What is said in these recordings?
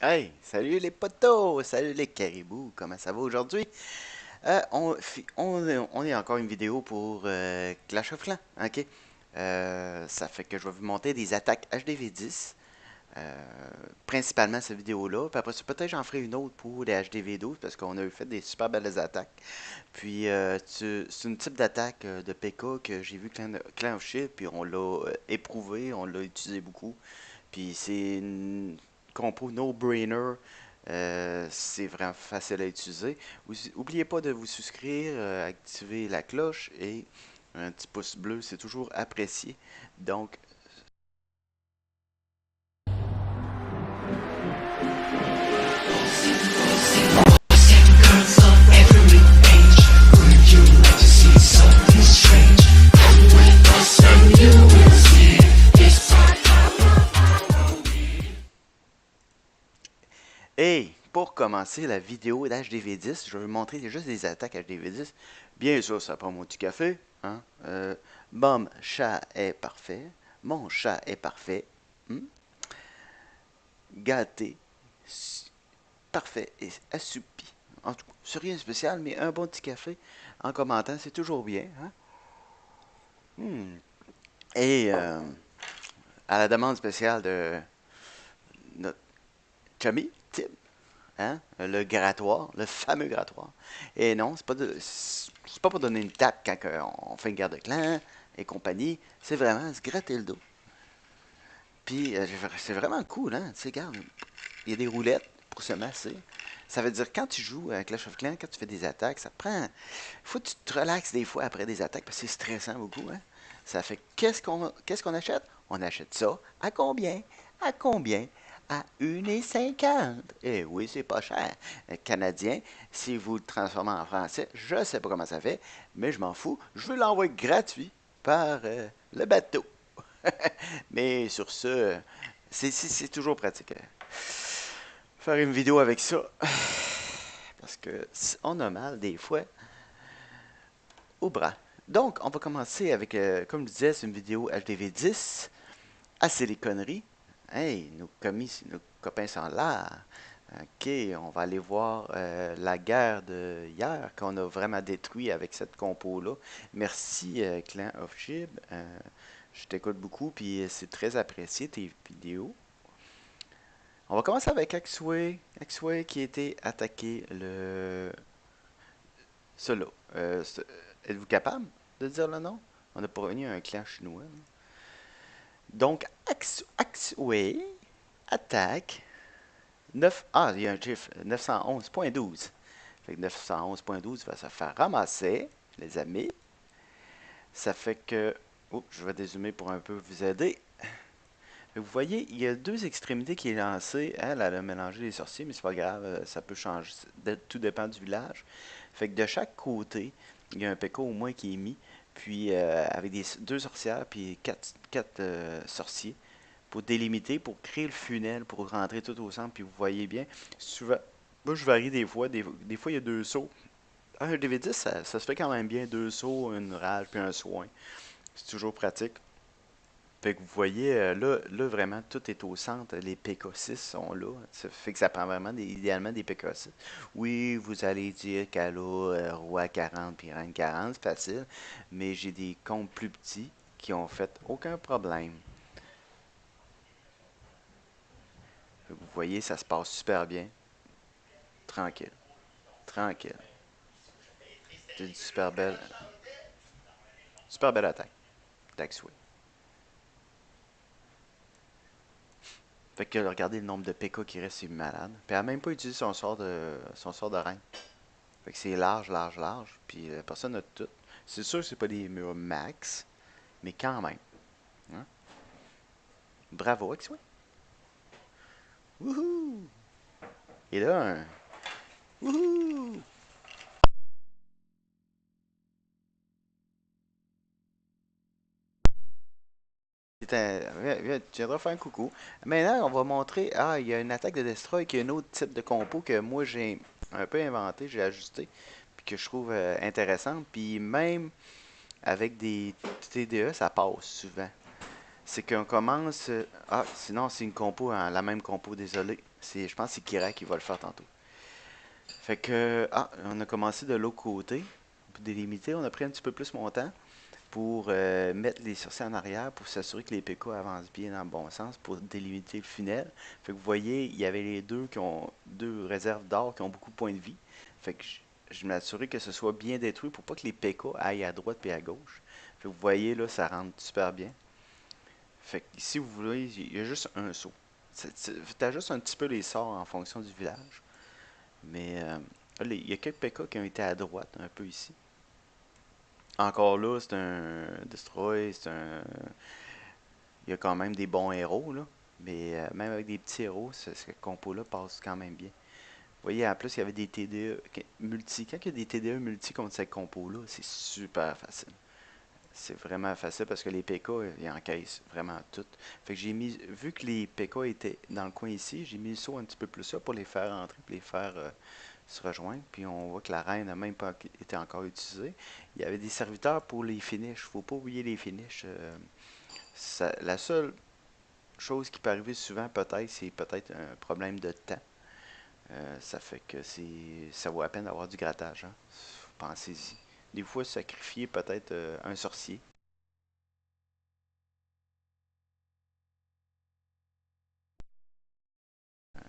Hey, salut les potos, salut les caribous, comment ça va aujourd'hui? On est encore une vidéo pour Clash of Clans, ok? Ça fait que je vais vous montrer des attaques HDV10, euh, principalement cette vidéo-là, puis après ça peut-être j'en ferai une autre pour les HDV12 parce qu'on a eu fait des super belles attaques. Puis c'est une type d'attaque de PK que j'ai vu Clan of Shield, puis on l'a éprouvé, on l'a utilisé beaucoup. Puis c'est une compo no-brainer. C'est vraiment facile à utiliser. N'oubliez pas de vous souscrire, activer la cloche et un petit pouce bleu, c'est toujours apprécié. Donc, et pour commencer la vidéo d'HDV10, je vais vous montrer juste des attaques HDV10. Bien sûr, ça prend mon petit café. Hein? Bon, chat est parfait. Mon chat est parfait. Hmm? Gâté, parfait et assoupi. En tout cas, c'est rien de spécial, mais un bon petit café en commentant, c'est toujours bien. Hein? Hmm. Et à la demande spéciale de notre chummy, Tim, hein? Le grattoir, le fameux grattoir. Et non, c'est pas pour donner une tape quand on fait une guerre de clan et compagnie, c'est vraiment se gratter le dos. Puis c'est vraiment cool, hein? Tu sais, regarde, il y a des roulettes pour se masser. Ça veut dire quand tu joues à Clash of Clans, quand tu fais des attaques, ça prend. Faut que tu te relaxes des fois après des attaques parce que c'est stressant beaucoup. Hein? Ça fait qu'est-ce qu'on achète? On achète ça à combien? À combien? À 1,50. Eh oui, c'est pas cher. Canadien, si vous le transformez en français, je sais pas comment ça fait, mais je m'en fous. Je veux l'envoyer gratuit par le bateau. Mais sur ce, c'est toujours pratique. Faire une vidéo avec ça. Parce que on a mal des fois au bras. Donc, on va commencer avec, comme je disais, c'est une vidéo HDV10. Assez les conneries. Hey, nos copains sont là. Ok, on va aller voir la guerre de hier qu'on a vraiment détruit avec cette compo-là. Merci, Clan of Jib. Je t'écoute beaucoup, puis c'est très apprécié tes vidéos. On va commencer avec Axway. Axway qui a été attaqué Cela. Êtes-vous capable de dire le nom? On a parvenu à un clan chinois. Là. Donc, Axway attaque 9. Ah, il y a un chiffre 911.12. Fait que 911.12 va se faire ramasser, les amis. Ça fait que. Oh, je vais dézoomer pour un peu vous aider. Vous voyez, il y a deux extrémités qui est lancée. Elle a mélangé les sorciers, mais c'est pas grave, ça peut changer. Tout dépend du village. Fait que de chaque côté, il y a un PK au moins qui est mis. Puis avec deux sorcières, puis quatre sorciers. Pour délimiter, pour créer le funnel, pour rentrer tout au centre. Puis vous voyez bien, souvent, moi je varie des fois. Des fois, il y a deux sauts. Un DV10, ça se fait quand même bien. Deux sauts, une rage, puis un soin. C'est toujours pratique. Fait que vous voyez, là, vraiment, tout est au centre. Les PK6 sont là. Ça fait que ça prend vraiment idéalement des PK6. Oui, vous allez dire qu'elle a roi 40 puis reine 40, c'est facile. Mais j'ai des comptes plus petits qui ont fait aucun problème. Fait que vous voyez, ça se passe super bien. Tranquille. Tranquille. C'est une super belle attaque. Taxway. Fait que regardez le nombre de PK qui reste, c'est malade. Puis elle a même pas utilisé son sort de reine. Fait que c'est large, large, large. Puis personne n'a tout. C'est sûr que c'est pas des murs max, mais quand même. Hein? Bravo, X-Way. Wouhou! Et là, un. Wouhou! Tu viendras faire un coucou. Maintenant, on va montrer. Ah, il y a une attaque de Destroy qui est un autre type de compo que moi j'ai un peu inventé, j'ai ajusté, puis que je trouve intéressante. Puis même avec des TDE, ça passe souvent. C'est qu'on commence. Ah, sinon, c'est une compo, hein, la même compo, désolé. Je pense que c'est Kira qui va le faire tantôt. Fait que. Ah, on a commencé de l'autre côté. Pour délimiter, on a pris un petit peu plus mon temps pour mettre les sourcils en arrière pour s'assurer que les PK avancent bien dans le bon sens pour délimiter le funnel. Fait que vous voyez, il y avait les deux qui ont deux réserves d'or qui ont beaucoup de points de vie. Fait que je m'assurais que ce soit bien détruit pour pas que les PK aillent à droite et à gauche. Fait que vous voyez là, ça rentre super bien. Fait que si vous voulez, il y a juste un saut. T'as juste un petit peu les sorts en fonction du village. Mais là, il y a quelques PK qui ont été à droite, un peu ici. Encore là, c'est un Destroy, c'est un. Il y a quand même des bons héros, là. Mais même avec des petits héros, ce compo-là passe quand même bien. Vous voyez, en plus, il y avait des TDE multi. Quand il y a des TDE multi contre cette compo-là, c'est super facile. C'est vraiment facile parce que les PK, ils encaissent vraiment tout. Fait que j'ai mis, vu que les PK étaient dans le coin ici, j'ai mis le saut un petit peu plus là pour les faire entrer, pour les faire se rejoindre. Puis on voit que la reine n'a même pas été encore utilisée. Il y avait des serviteurs pour les finishes. Faut pas oublier les finishes. La seule chose qui peut arriver souvent, peut-être, c'est peut-être un problème de temps. Ça fait que ça vaut la peine d'avoir du grattage. Hein. Pensez-y. Des fois, sacrifier peut-être un sorcier,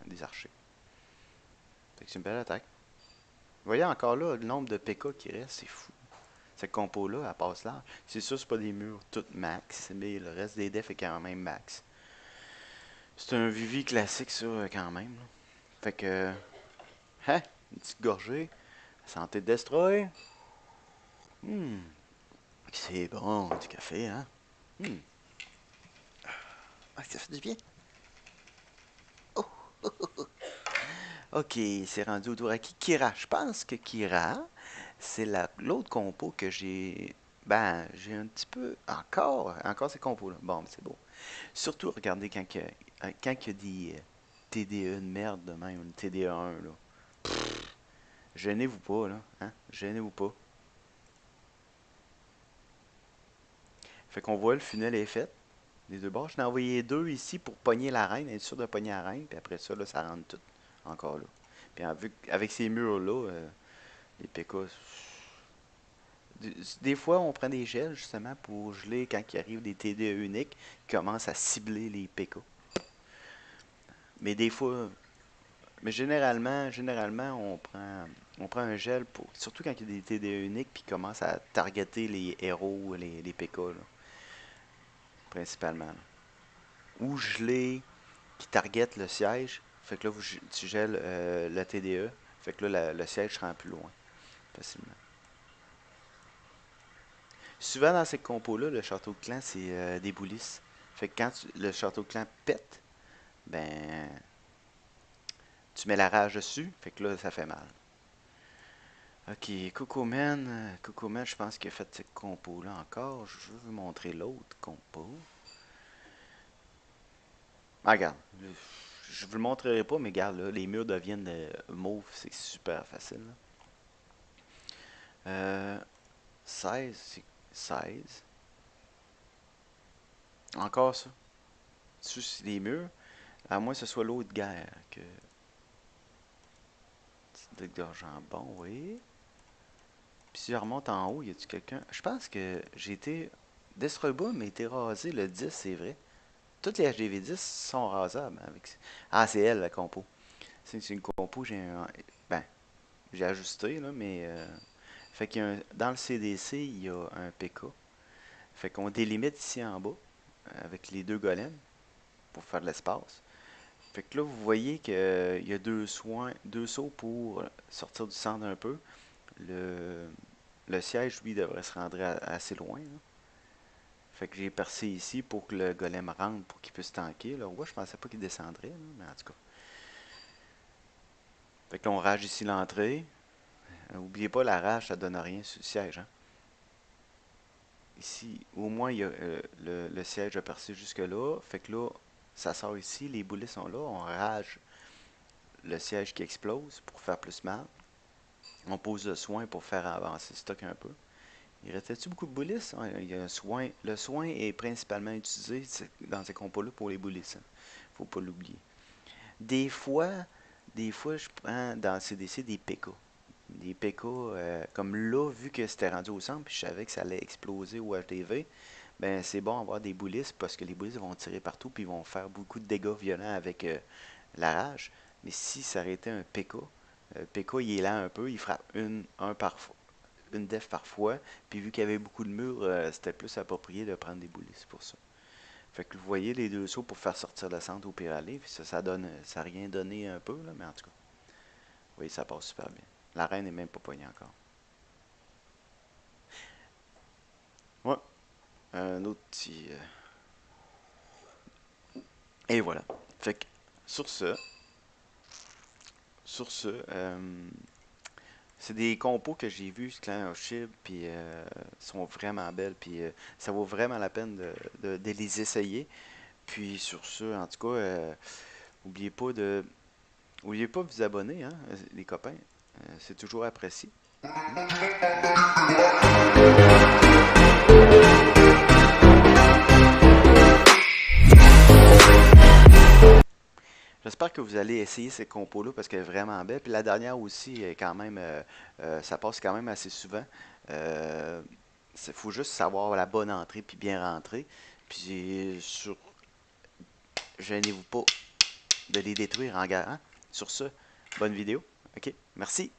des archers. Fait que c'est une belle attaque. Vous voyez encore là, le nombre de PK qui reste, c'est fou. Cette compo-là, elle passe large. C'est sûr, c'est pas des murs toutes max, mais le reste des decks est quand même max. C'est un Vivi classique, ça, quand même. Là. Fait que, hein, une petite gorgée. Santé de Destroy. Hmm, c'est bon, du café, hein. Hmm, ah, ça fait du bien. Oh, ok, c'est rendu au tour à qui? Kira. Je pense que Kira, c'est l'autre compo que j'ai. Ben, j'ai un petit peu. Encore ces compos-là. Bon, c'est beau. Surtout, regardez quand il y a des TDE de merde de même, une TDE 1, là. Gênez-vous pas, là. Hein? Gênez-vous pas. Fait qu'on voit le funnel est fait. Les deux bords. Je n'ai envoyé deux ici pour pogner la reine, être sûr de pogner la reine. Puis après ça, là, ça rentre tout. Encore là. Puis avec ces murs-là, les PK. Des fois, on prend des gels justement pour geler quand il arrive des TDE uniques qui commencent à cibler les PK. Mais des fois, mais généralement, on prend un gel pour, surtout quand il y a des TDE uniques puis commence à targeter les héros, les PK, là, principalement. Là. Ou geler qui target le siège. Fait que là, tu gèles le TDE. Fait que là, le siège se rend plus loin, facilement. Souvent, dans ces compos-là, le château de clan, c'est des boulisses. Fait que quand le château de clan pète, ben, tu mets la rage dessus. Fait que là, ça fait mal. Ok, Coco Man, je pense qu'il a fait cette compo-là encore. Je veux vous montrer l'autre compo. Ah, regarde. Je vous le montrerai pas, mais regarde, là, les murs deviennent mauve. C'est super facile. Là. 16, c'est 16. Encore ça. Dessus, c'est des murs. À moins que ce soit l'autre guerre. Que... Petit deck d'argent bon, oui. Puis si je remonte en haut, y a-tu quelqu'un? Je pense que j'ai été. Destroyboom a été rasé le 10, c'est vrai. Toutes les HDV10 sont rasables. Ah, c'est elle, la compo. C'est une compo, ben, j'ai ajusté, là, mais... fait qu'il y a dans le CDC, il y a un PK. Fait qu'on délimite ici en bas, avec les deux golems, pour faire de l'espace. Fait que là, vous voyez qu'il y a deux sauts pour sortir du centre un peu. Le, le siège, lui, devrait se rendre assez loin, là. Fait que j'ai percé ici pour que le golem rentre, pour qu'il puisse tanker. Le roi, je pensais pas qu'il descendrait, là, mais en tout cas. Fait que là, on rage ici l'entrée. Oubliez pas, la rage, ça donne rien sur le siège. Hein. Ici, au moins, il y a, le siège a percé jusque-là. Fait que là, ça sort ici, les boulets sont là. On rage le siège qui explose pour faire plus mal. On pose le soin pour faire avancer le stock un peu. Il restait-tu beaucoup de boulisses? Ouais, il y a un soin. Le soin est principalement utilisé dans ces compas-là pour les boulisses, hein. Faut pas l'oublier. Des fois, des fois, je prends dans CDC des PK. Des PK, comme là, vu que c'était rendu au centre, puis je savais que ça allait exploser au HDV, ben c'est bon d'avoir des boulisses parce que les boulisses vont tirer partout puis ils vont faire beaucoup de dégâts violents avec la rage. Mais si ça aurait été un PK, le PK il est lent un peu, il frappe une def parfois, puis vu qu'il y avait beaucoup de murs, c'était plus approprié de prendre des boulisses pour ça. Fait que vous voyez les deux sauts pour faire sortir le centre au pire aller, puis ça donne, ça a rien donné un peu, là, mais en tout cas, vous voyez, ça passe super bien. La reine n'est même pas poignée encore. Ouais, un autre petit. Et voilà. Fait que, sur ce, sur ce, c'est des compos que j'ai vus, Clan of Shib, puis sont vraiment belles, puis ça vaut vraiment la peine de les essayer. Puis sur ce, en tout cas, oubliez pas de, oubliez pas de vous abonner, hein, les copains. C'est toujours apprécié. Hmm. J'espère que vous allez essayer ces compos-là parce qu'elle est vraiment belle. Puis la dernière aussi, est quand même, ça passe quand même assez souvent. Il faut juste savoir la bonne entrée puis bien rentrer. Puis gênez-vous pas de les détruire en garant. Sur ce, bonne vidéo. OK, merci.